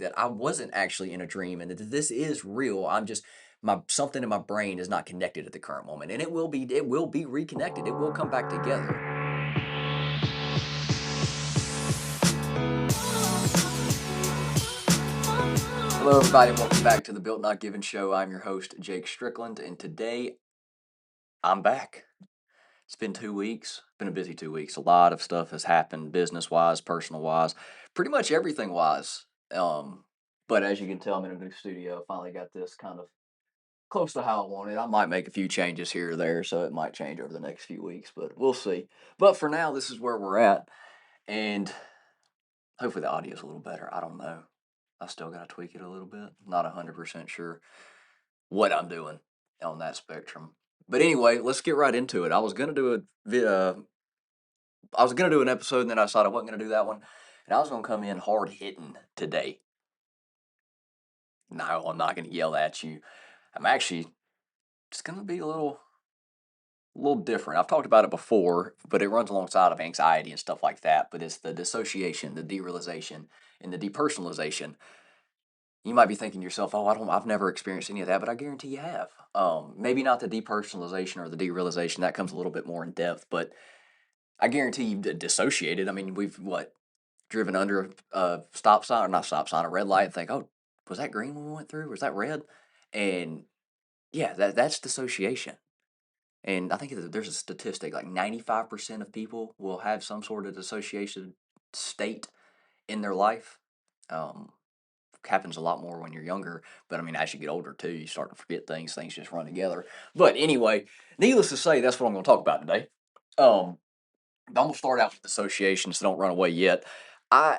that I wasn't actually in a dream and that this is real. I'm just my something in my brain is not connected at the current moment, and it will be reconnected. It will come back together. Hello, everybody. Welcome back to the Built Not Given show. I'm your host, Jake Strickland, and today I'm back. It's been 2 weeks. Been a busy 2 weeks. A lot of stuff has happened, business wise, personal wise, pretty much everything wise. Um, but as you can tell, I'm in a new studio. Finally got this kind of close to how I want it. I might make a few changes here or there, so it might change over the next few weeks, but we'll see. But for now, this is where we're at, and hopefully the audio is a little better. I don't know. I still got to tweak it a little bit. Not 100% sure what I'm doing on that spectrum. But anyway, let's get right into it. I was gonna do an episode, and then I decided I wasn't gonna do that one, and I was gonna come in hard hitting today. No, I'm not gonna yell at you. I'm actually just gonna be a little different. I've talked about it before, but it runs alongside of anxiety and stuff like that. But it's the dissociation, the derealization, and the depersonalization. You might be thinking to yourself, "Oh, I've never experienced any of that," but I guarantee you have. Maybe not the depersonalization or the derealization. That comes a little bit more in depth, but I guarantee you've dissociated. I mean, we've what driven under a stop sign or not stop sign, a red light, and think, "Oh, was that green when we went through? Was that red?" And yeah, that's dissociation. And I think there's a statistic like 95% of people will have some sort of dissociation state in their life. Um, Happens a lot more when you're younger, but I mean, as you get older too, you start to forget things. Things just run together. But anyway, needless to say, that's what I'm going to talk about today. Um, I'm going to start out with dissociation, so don't run away yet. I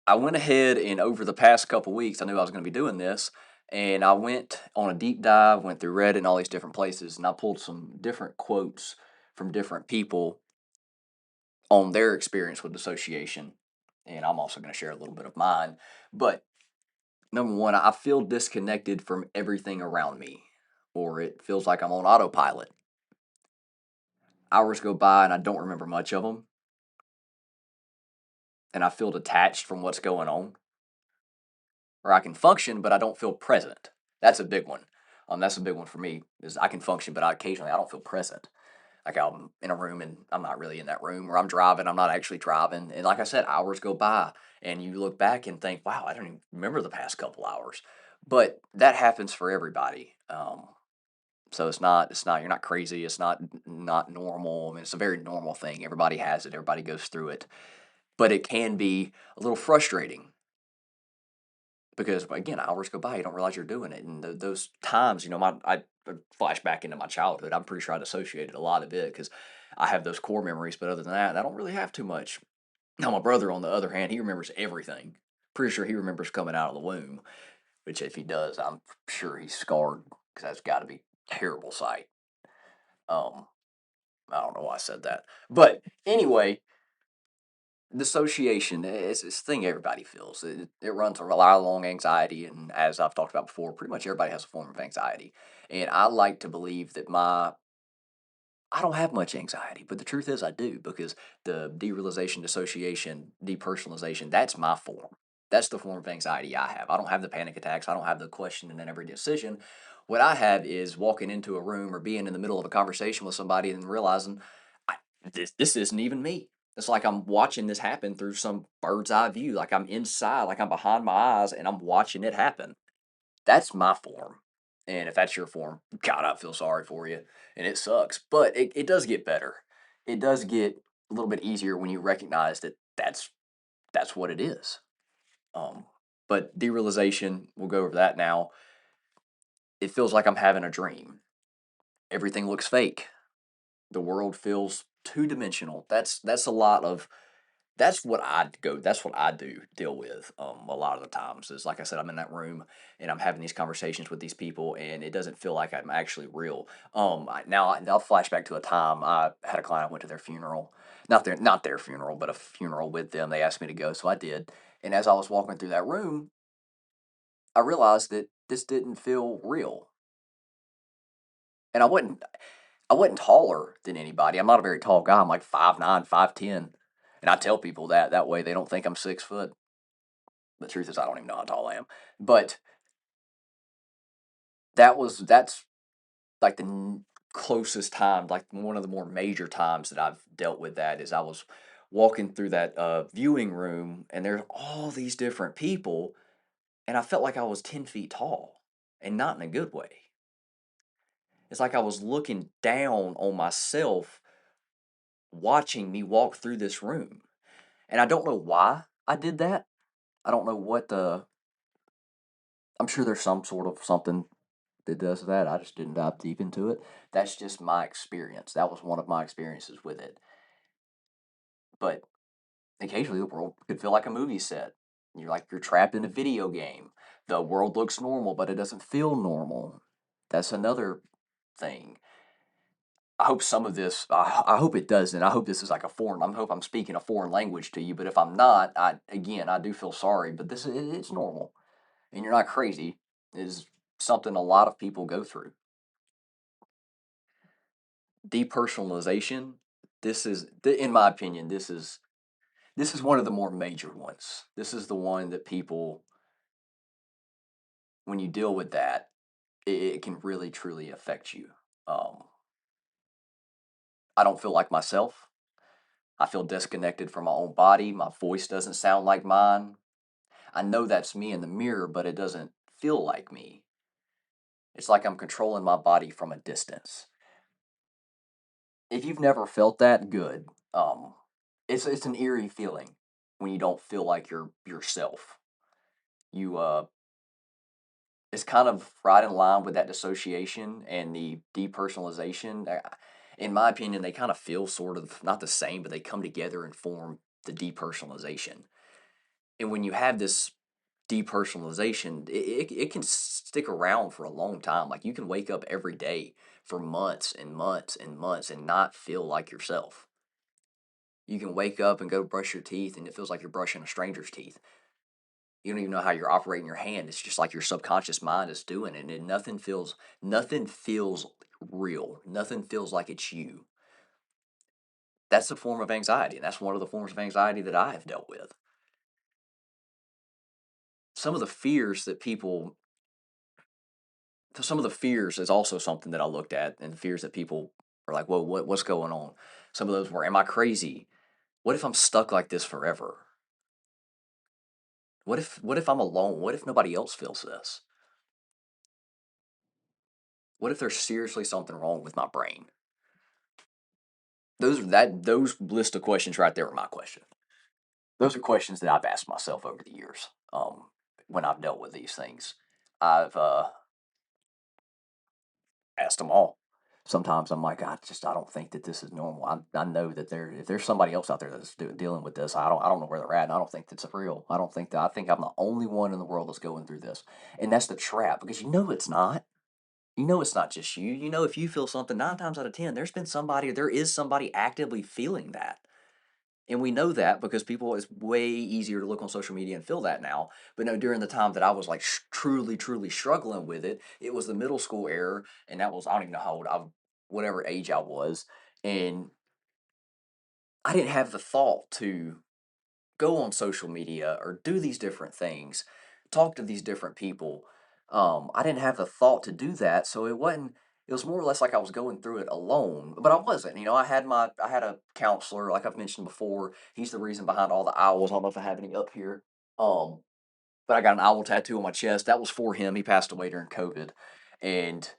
I went ahead and over the past couple weeks, I knew I was going to be doing this, and I went on a deep dive, went through Reddit and all these different places, and I pulled some different quotes from different people on their experience with dissociation. And I'm also going to share a little bit of mine. But number one, I feel disconnected from everything around me, or it feels like I'm on autopilot. Hours go by and I don't remember much of them, and I feel detached from what's going on. Or I can function, but I don't feel present. That's a big one. That's a big one for me. Is I can function, but I don't feel present. Like I'm in a room and I'm not really in that room, or I'm driving, I'm not actually driving. And like I said, hours go by, and you look back and think, "Wow, I don't even remember the past couple hours." But that happens for everybody. So it's not you're not crazy. It's not normal. I mean, it's a very normal thing. Everybody has it. Everybody goes through it. But it can be a little frustrating because again, hours go by, you don't realize you're doing it, and those times, I flash back into my childhood. I'm pretty sure I dissociated a lot of it because I have those core memories, but other than that, I don't really have too much. Now, my brother, on the other hand, he remembers everything. Pretty sure he remembers coming out of the womb, which if he does, I'm sure he's scarred because that's got to be a terrible sight. Um, I don't know why I said that, but anyway, dissociation is a thing everybody feels. It runs a lot along anxiety, and as I've talked about before, pretty much everybody has a form of anxiety. And I like to believe that I don't have much anxiety, but the truth is I do because the derealization, dissociation, depersonalization, that's my form. That's the form of anxiety I have. I don't have the panic attacks. I don't have the questioning in every decision. What I have is walking into a room or being in the middle of a conversation with somebody and realizing I, this isn't even me. It's like I'm watching this happen through some bird's eye view, like I'm inside, like I'm behind my eyes and I'm watching it happen. That's my form. And if that's your form, God, I feel sorry for you. And it sucks. But it does get better. It does get a little bit easier when you recognize that that's what it is. Um, but derealization, we'll go over that now. It feels like I'm having a dream. Everything looks fake. The world feels two dimensional. That's a lot of that's what I do deal with a lot of the times is like I said, I'm in that room and I'm having these conversations with these people and it doesn't feel like I'm actually real. I'll flash back to a time I had a client. I went to their funeral, not their funeral, but a funeral with them. They asked me to go, so I did. And as I was walking through that room, I realized that this didn't feel real. And I wasn't taller than anybody. I'm not a very tall guy. I'm like 5'9", 5'10", and I tell people that way they don't think I'm 6 foot. The truth is, I don't even know how tall I am. But that's like the closest time, like one of the more major times that I've dealt with that is I was walking through that viewing room and there's all these different people and I felt like I was 10 feet tall and not in a good way. It's like I was looking down on myself watching me walk through this room. And I don't know why I did that. I don't know what the, I'm sure there's some sort of something that does that. I just didn't dive deep into it. That's just my experience. That was one of my experiences with it. But occasionally the world could feel like a movie set. You're like you're trapped in a video game. The world looks normal, but it doesn't feel normal. That's another thing. I hope some of this. I hope it doesn't. I hope this is like a foreign. I hope I'm speaking a foreign language to you. But if I'm not, I do feel sorry. But it's normal, and you're not crazy. Is something a lot of people go through. Depersonalization. In my opinion, this is one of the more major ones. This is the one that people, when you deal with that, it can really truly affect you. Um, I don't feel like myself. I feel disconnected from my own body. My voice doesn't sound like mine. I know that's me in the mirror, but it doesn't feel like me. It's like I'm controlling my body from a distance. If you've never felt that, good. It's an eerie feeling when you don't feel like you're yourself. You It's kind of right in line with that dissociation and the depersonalization. In my opinion, they kind of feel sort of not the same, but they come together and form the depersonalization. And when you have this depersonalization, it can stick around for a long time. Like you can wake up every day for months and months and months and not feel like yourself. You can wake up and go brush your teeth, and it feels like you're brushing a stranger's teeth. You don't even know how you're operating your hand. It's just like your subconscious mind is doing it, and nothing feels real. Nothing feels like it's you. That's a form of anxiety, and that's one of the forms of anxiety that I have dealt with. Some of the fears that people, some of the fears is also something that I looked at, and fears that people are like, "Whoa, what's going on?" Some of those were, "Am I crazy? What if I'm stuck like this forever? What if I'm alone? What if nobody else feels this? What if there's seriously something wrong with my brain?" Those list of questions right there are my question. Those are questions that I've asked myself over the years. When I've dealt with these things, I've asked them all. Sometimes I'm like, I don't think that this is normal. I know that if there's somebody else out there that's dealing with this, I don't know where they're at, and I don't think that's real. I think I'm the only one in the world that's going through this, and that's the trap because you know it's not. You know it's not just you. You know if you feel something 9 times out of 10, there is somebody actively feeling that. And we know that because people, it's way easier to look on social media and feel that now. But no, during the time that I was like truly, truly struggling with it, it was the middle school era. And that was, I don't even know how old whatever age I was. And I didn't have the thought to go on social media or do these different things, talk to these different people. I didn't have the thought to do that, so it wasn't. It was more or less like I was going through it alone, but I wasn't. I had a counselor, like I've mentioned before. He's the reason behind all the owls. I don't know if I have any up here. Um, but I got an owl tattoo on my chest. That was for him. He passed away during COVID, and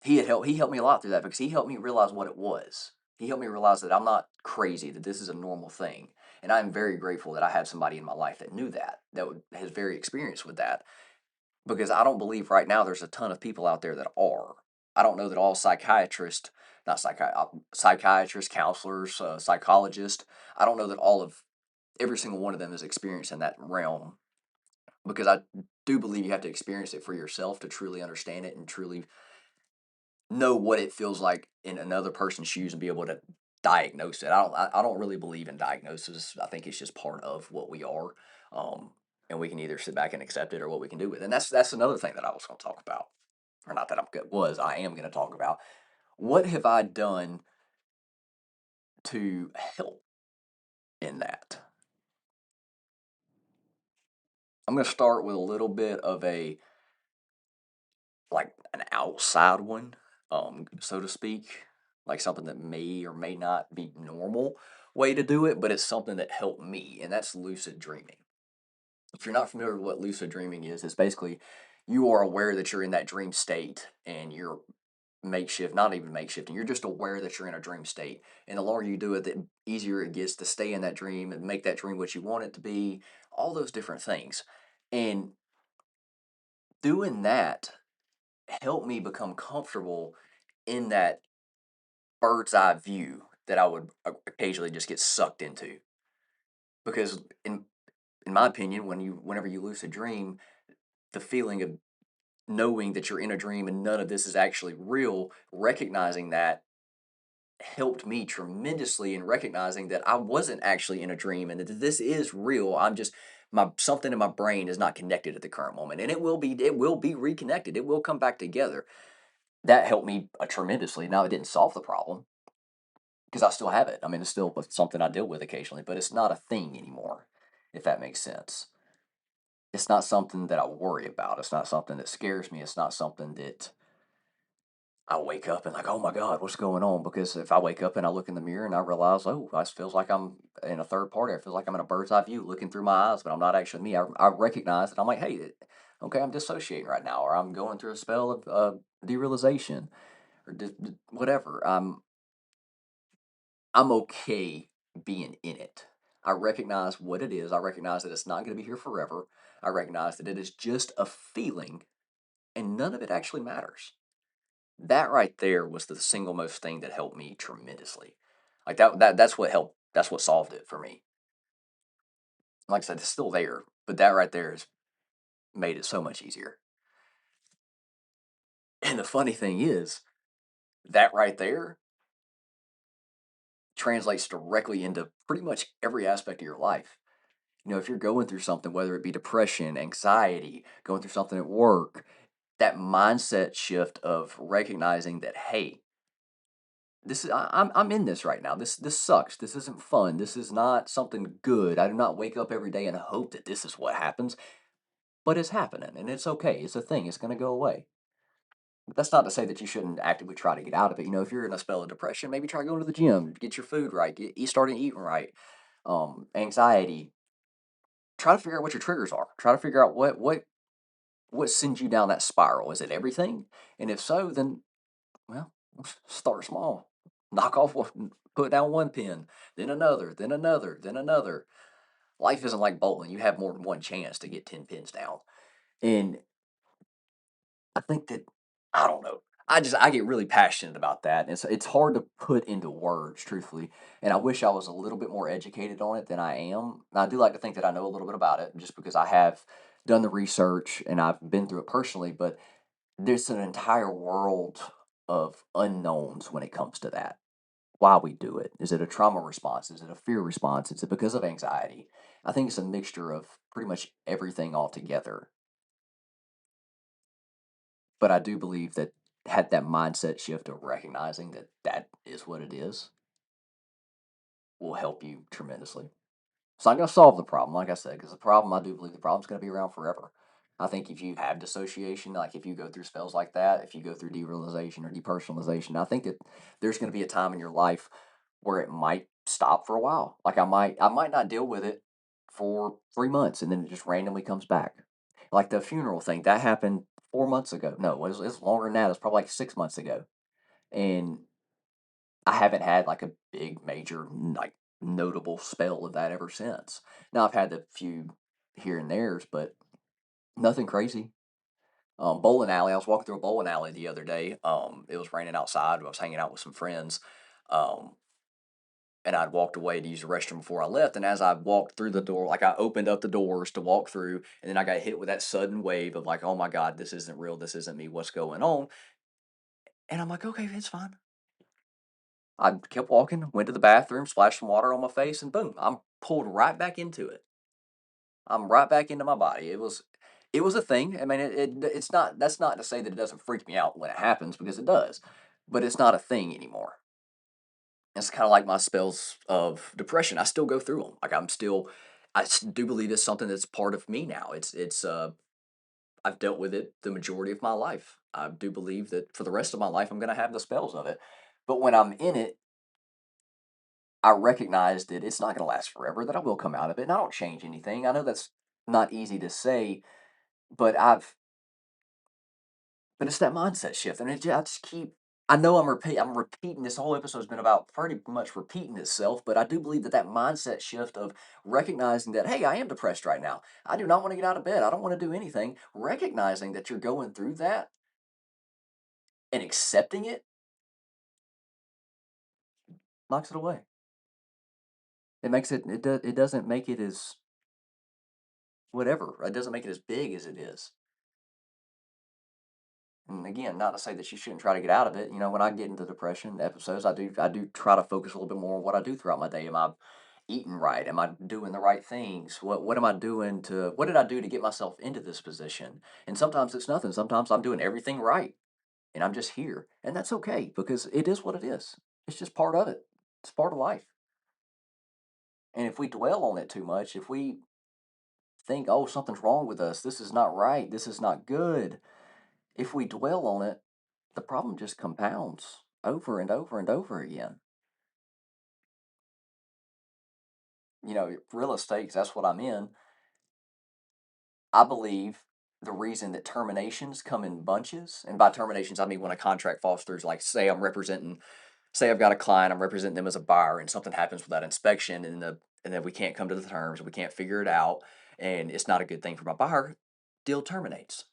he helped me a lot through that because he helped me realize what it was. He helped me realize that I'm not crazy, that this is a normal thing. And I'm very grateful that I had somebody in my life that knew that, has very experienced with that. Because I don't believe right now there's a ton of people out there that are. I don't know that all psychiatrists, not psychiatrists, counselors, psychologists, I don't know that every single one of them is experienced in that realm. Because I do believe you have to experience it for yourself to truly understand it and truly know what it feels like in another person's shoes and be able to diagnose it. I don't really believe in diagnosis. I think it's just part of what we are. Um, and we can either sit back and accept it or what we can do with it. And that's another thing that I was going to talk about. Or not that I am going to talk about. What have I done to help in that? I'm gonna start with a little bit of a like an outside one, so to speak, like something that may or may not be normal way to do it, but it's something that helped me, and that's lucid dreaming. If you're not familiar with what lucid dreaming is, it's basically you are aware that you're in that dream state and you're makeshift, not even makeshift, and you're just aware that you're in a dream state. And the longer you do it, the easier it gets to stay in that dream and make that dream what you want it to be, all those different things. And doing that helped me become comfortable in that bird's eye view that I would occasionally just get sucked into. Because in my opinion, whenever you lucid dream, the feeling of knowing that you're in a dream and none of this is actually real, recognizing that helped me tremendously in recognizing that I wasn't actually in a dream and that this is real. I'm just my something in my brain is not connected at the current moment, and it will be reconnected. It will come back together. That helped me tremendously. Now it didn't solve the problem because I still have it. I mean, it's still something I deal with occasionally, but it's not a thing anymore. If that makes sense, it's not something that I worry about. It's not something that scares me. It's not something that I wake up and like, oh my God, what's going on? Because if I wake up and I look in the mirror and I realize, oh, this feels like I'm in a third party. I feel like I'm in a bird's eye view looking through my eyes, but I'm not actually me. I recognize that I'm like, hey, okay, I'm dissociating right now, or I'm going through a spell of derealization, or whatever. I'm okay being in it. I recognize what it is. I recognize that it's not going to be here forever. I recognize that it is just a feeling, and none of it actually matters. That right there was the single most thing that helped me tremendously. Like that's what helped. That's what solved it for me. Like I said, it's still there, but that right there has made it so much easier. And the funny thing is, that right there translates directly into pretty much every aspect of your life. If you're going through something, whether it be depression, anxiety, going through something at work, that mindset shift of recognizing that, hey, I'm in this right now. This sucks. This isn't fun. This is not something good. I do not wake up every day and hope that this is what happens, but it's happening and it's okay. It's a thing. It's going to go away. But that's not to say that you shouldn't actively try to get out of it. If you're in a spell of depression, maybe try going to the gym, get your food right, starting eating right. Anxiety. Try to figure out what your triggers are. Try to figure out what sends you down that spiral. Is it everything? And if so, then well, start small. Knock off one, put down one pin, then another, then another, then another. Life isn't like bowling. You have more than one chance to get 10 pins down. And I think that I don't know. I get really passionate about that. And it's hard to put into words, truthfully. And I wish I was a little bit more educated on it than I am. And I do like to think that I know a little bit about it just because I have done the research and I've been through it personally, but there's an entire world of unknowns when it comes to that. Why we do it. Is it a trauma response? Is it a fear response? Is it because of anxiety? I think it's a mixture of pretty much everything all together. But I do believe that had that mindset shift of recognizing that that is what it is will help you tremendously. It's not going to solve the problem, like I said, because the problem, I do believe the problem's going to be around forever. I think if you have dissociation, like if you go through spells like that, if you go through derealization or depersonalization, I think that there's going to be a time in your life where it might stop for a while. Like I might not deal with it for 3 months and then it just randomly comes back. Like the funeral thing that happened 4 months ago. No, it's longer than that. It's probably like 6 months ago, and I haven't had like a big major like notable spell of that ever since. Now I've had a few here and there's, but nothing crazy. Bowling alley. I was walking through a bowling alley the other day. It was raining outside. I was hanging out with some friends. Um, and I'd walked away to use the restroom before I left. And as I walked through the door, like I opened up the doors to walk through, and then I got hit with that sudden wave of like, oh my God, this isn't real. This isn't me. What's going on? And I'm like, okay, it's fine. I kept walking, went to the bathroom, splashed some water on my face, and boom, I'm pulled right back into it. I'm right back into my body. It was a thing. I mean, it's not. That's not to say that it doesn't freak me out when it happens because it does, but it's not a thing anymore. It's kind of like my spells of depression. I still go through them. Like I'm still. do believe it's something that's part of me now. I've dealt with it the majority of my life. I do believe that for the rest of my life, I'm going to have the spells of it. But when I'm in it, I recognize that it's not going to last forever, that I will come out of it, and I don't change anything. I know that's not easy to say, but but it's that mindset shift, and I just keep. I know I'm repeating. This whole episode's been about pretty much repeating itself, but I do believe that that mindset shift of recognizing that, hey, I am depressed right now. I do not want to get out of bed. I don't want to do anything. Recognizing that you're going through that and accepting it knocks it away. It makes it. It doesn't make it as whatever. It doesn't make it as big as it is. And again, not to say that you shouldn't try to get out of it. You know, when I get into depression episodes, I do try to focus a little bit more on what I do throughout my day. Am I eating right? Am I doing the right things? What am I doing to what did I do to get myself into this position? And sometimes it's nothing. Sometimes I'm doing everything right and I'm just here. And that's okay because it is what it is. It's just part of it. It's part of life. And if we dwell on it too much, if we think, oh, something's wrong with us, this is not right, this is not good, if we dwell on it, the problem just compounds over and over and over again. You know, real estate, 'cause that's what I'm in. I believe the reason that terminations come in bunches, and by terminations, I mean when a contract falls through, like say I've got a client, I'm representing them as a buyer, and something happens with that inspection, and then we can't come to the terms, we can't figure it out, and it's not a good thing for my buyer, deal terminates.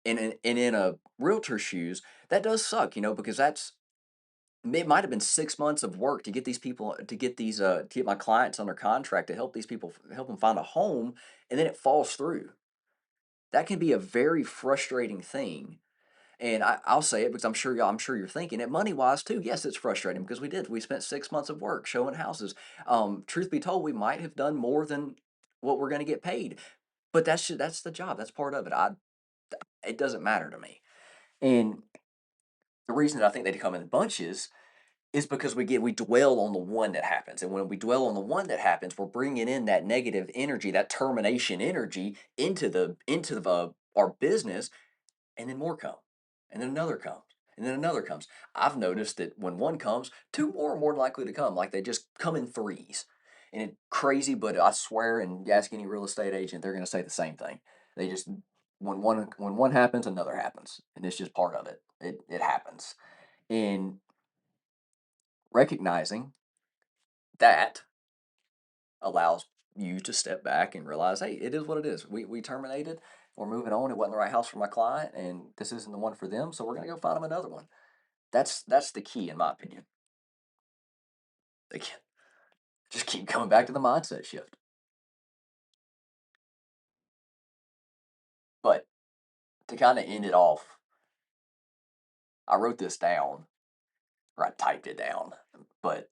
And in a realtor's shoes, that does suck, because it might have been 6 months of work to get these people to get my clients under contract to help these people help them find a home, and then it falls through. That can be a very frustrating thing. And I'll say it because I'm sure you're thinking it money wise too. Yes, it's frustrating because we spent 6 months of work showing houses. Truth be told, we might have done more than what we're going to get paid, but that's the job. That's part of it. It doesn't matter to me. And the reason that I think they come in bunches is because we dwell on the one that happens, and when we dwell on the one that happens, we're bringing in that negative energy, that termination energy into our business, and then more come, and then another comes, and then another comes. I've noticed that when one comes, two more are more likely to come, like they just come in threes, and it's crazy, but I swear, and you ask any real estate agent, they're going to say the same thing. They just when one happens, another happens, and it's just part of it. It happens, and recognizing that allows you to step back and realize, hey, it is what it is. We terminated. We're moving on. It wasn't the right house for my client, and this isn't the one for them. So we're gonna go find them another one. That's the key, in my opinion. Again, just keep coming back to the mindset shift. But to kind of end it off, I wrote this down, or I typed it down. But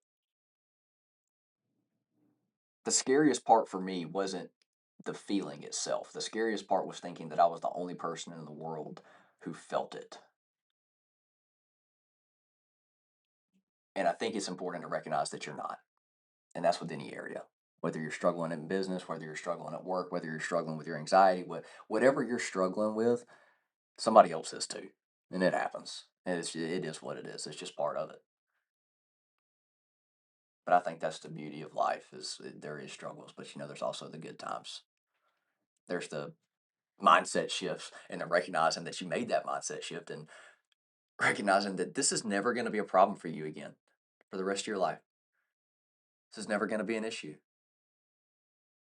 the scariest part for me wasn't the feeling itself. The scariest part was thinking that I was the only person in the world who felt it. And I think it's important to recognize that you're not. And that's with any area. Whether you're struggling in business, whether you're struggling at work, whether you're struggling with your anxiety, whatever you're struggling with, somebody else is too. And it happens. And it is what it is. It's just part of it. But I think that's the beauty of life is there is struggles, but there's also the good times. There's the mindset shifts and then recognizing that you made that mindset shift and recognizing that this is never going to be a problem for you again for the rest of your life. This is never going to be an issue.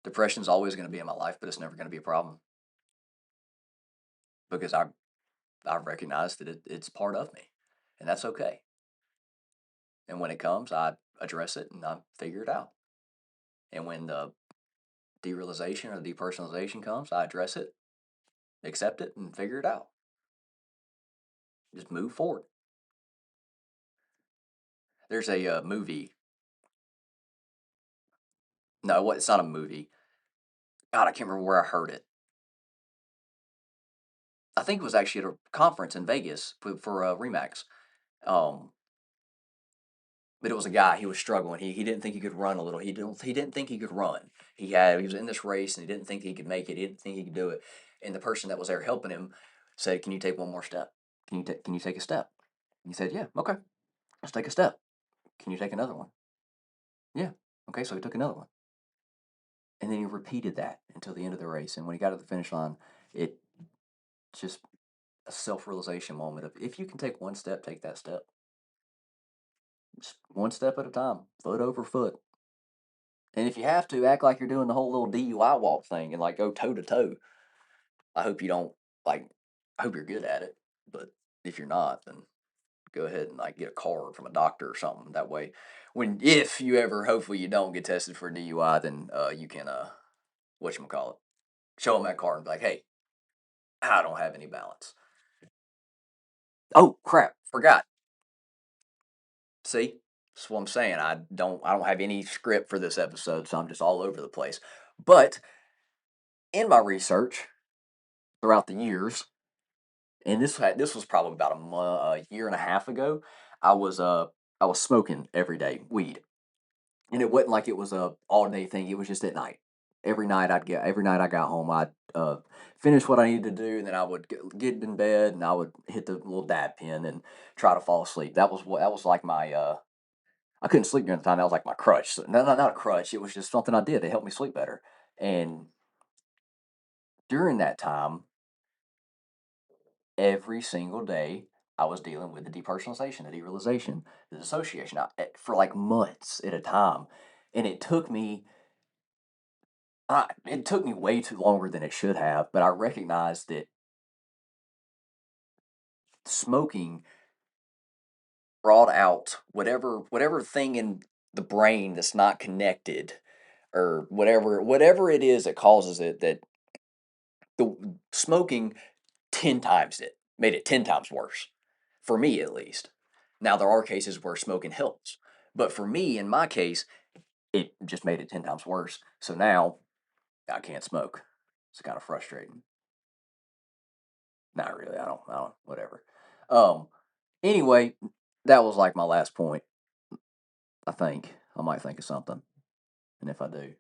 Depression's always going to be in my life, but it's never going to be a problem because I recognize that it's part of me, and that's okay. And when it comes, I address it and I figure it out. And when the derealization or the depersonalization comes, I address it, accept it, and figure it out. Just move forward. There's a movie. No, what? It's not a movie. God, I can't remember where I heard it. I think it was actually at a conference in Vegas for Remax. Um, but it was a guy. He was struggling. He didn't think he could run a little. He didn't think he could run. He was in this race and he didn't think he could make it. He didn't think he could do it. And the person that was there helping him said, "Can you take one more step? Can you take a step?" And he said, "Yeah, okay, let's take a step. Can you take another one?" "Yeah, okay." So he took another one, and then he repeated that until the end of the race. And when he got to the finish line, it just a self realization moment of if you can take one step, take that step. Just one step at a time, foot over foot. And if you have to, act like you're doing the whole little DUI walk thing and like go toe to toe. I hope you don't like. I hope you're good at it. But if you're not, then go ahead and like get a card from a doctor or something. That way, when if you ever, hopefully you don't get tested for DUI, then you can whatchamacallit, show them that card and be like, hey, I don't have any balance. Oh crap, forgot. See, that's what I'm saying. I don't have any script for this episode, so I'm just all over the place. But in my research throughout the years, and this was probably about a year and a half ago, I was uh I was smoking every day weed, and it wasn't like it was a all day thing. It was just at night. Every night I got home, I'd finish what I needed to do, and then I would get in bed and I would hit the little dab pen and try to fall asleep. That was like my I couldn't sleep during the time. That was like my crutch. So, no, not a crutch. It was just something I did to help me sleep better. And during that time, every single day, I was dealing with the depersonalization, the derealization, the dissociation for like months at a time. And it took me way too longer than it should have. But I recognized that smoking brought out whatever thing in the brain that's not connected, or whatever it is that causes it, that the smoking 10 times it, made it 10 times worse. For me, at least. Now, there are cases where smoking helps. But for me, in my case, it just made it 10 times worse. So now I can't smoke. It's kind of frustrating. Not really. I don't, whatever. Um, anyway, that was like my last point. I think I might think of something. And if I do,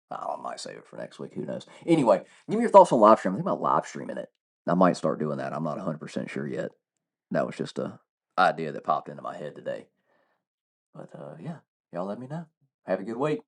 I might save it for next week. Who knows? Anyway, give me your thoughts on live stream. Think about live streaming it. I might start doing that. I'm not 100% sure yet. That was just a idea that popped into my head today. But yeah, y'all let me know. Have a good week.